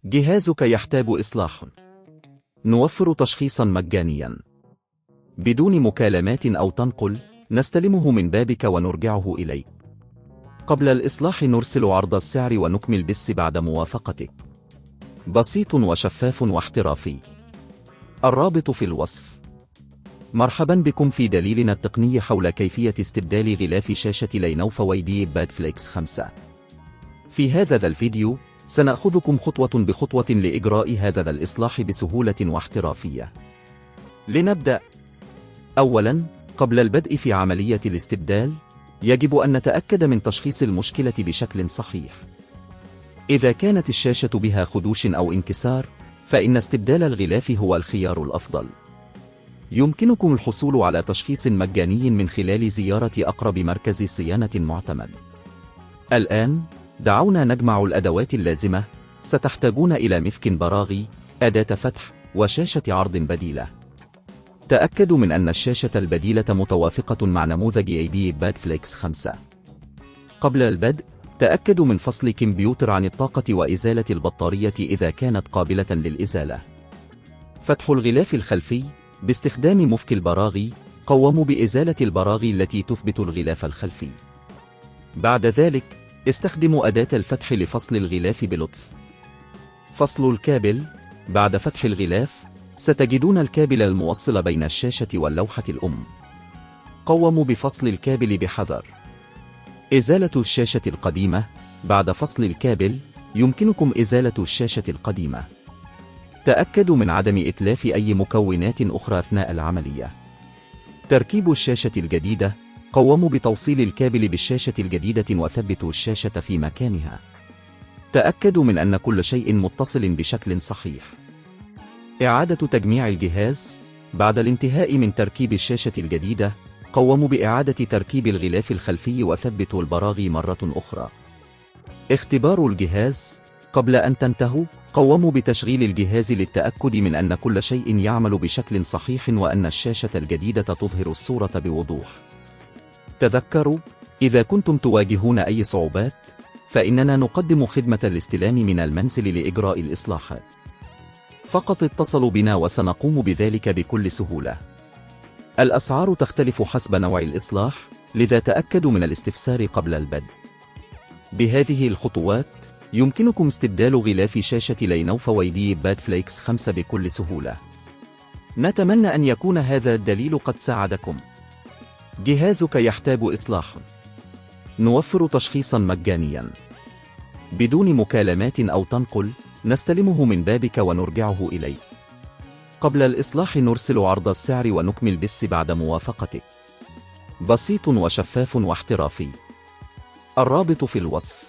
جهازك يحتاج إصلاح. نوفر تشخيصا مجانيا بدون مكالمات أو تنقل، نستلمه من بابك ونرجعه إليك. قبل الإصلاح نرسل عرض السعر ونكمل بس بعد موافقتك. بسيط وشفاف واحترافي. الرابط في الوصف. مرحبا بكم في دليلنا التقني حول كيفية استبدال غلاف شاشة لينوفا واللابتوبات فليكس 5. في هذا الفيديو سنأخذكم خطوة بخطوة لإجراء هذا الإصلاح بسهولة واحترافية. لنبدأ. أولاً، قبل البدء في عملية الاستبدال، يجب أن نتأكد من تشخيص المشكلة بشكل صحيح. إذا كانت الشاشة بها خدوش أو انكسار، فإن استبدال الغلاف هو الخيار الأفضل. يمكنكم الحصول على تشخيص مجاني من خلال زيارة أقرب مركز صيانة معتمد. الآن، دعونا نجمع الأدوات اللازمة. ستحتاجون إلى مفك براغي، أداة فتح، وشاشة عرض بديلة. تأكدوا من أن الشاشة البديلة متوافقة مع نموذج اللابتوبات فليكس 5. قبل البدء، تأكدوا من فصل الكمبيوتر عن الطاقة وإزالة البطارية إذا كانت قابلة للإزالة. فتح الغلاف الخلفي باستخدام مفك البراغي. قوموا بإزالة البراغي التي تثبت الغلاف الخلفي. بعد ذلك، استخدموا أداة الفتح لفصل الغلاف بلطف. فصل الكابل. بعد فتح الغلاف، ستجدون الكابل الموصل بين الشاشة واللوحة الأم. قوموا بفصل الكابل بحذر. إزالة الشاشة القديمة. بعد فصل الكابل، يمكنكم إزالة الشاشة القديمة. تأكدوا من عدم إتلاف أي مكونات أخرى أثناء العملية. تركيب الشاشة الجديدة. قوموا بتوصيل الكابل بالشاشة الجديدة وثبتوا الشاشة في مكانها. تأكدوا من أن كل شيء متصل بشكل صحيح. إعادة تجميع الجهاز. بعد الانتهاء من تركيب الشاشة الجديدة، قوموا بإعادة تركيب الغلاف الخلفي وثبتوا البراغي مرة أخرى. اختبار الجهاز. قبل أن تنتهوا، قوموا بتشغيل الجهاز للتأكد من أن كل شيء يعمل بشكل صحيح وأن الشاشة الجديدة تظهر الصورة بوضوح. تذكروا، إذا كنتم تواجهون أي صعوبات، فإننا نقدم خدمة الاستلام من المنزل لإجراء الإصلاحات. فقط اتصلوا بنا وسنقوم بذلك بكل سهولة. الأسعار تختلف حسب نوع الإصلاح، لذا تأكدوا من الاستفسار قبل البدء. بهذه الخطوات، يمكنكم استبدال غلاف شاشة لينوفا واللابتوبات فليكس 5 بكل سهولة. نتمنى أن يكون هذا الدليل قد ساعدكم. جهازك يحتاج إصلاح. نوفر تشخيصا مجانيا بدون مكالمات أو تنقل، نستلمه من بابك ونرجعه إليك. قبل الإصلاح نرسل عرض السعر ونكمل بس بعد موافقتك. بسيط وشفاف واحترافي. الرابط في الوصف.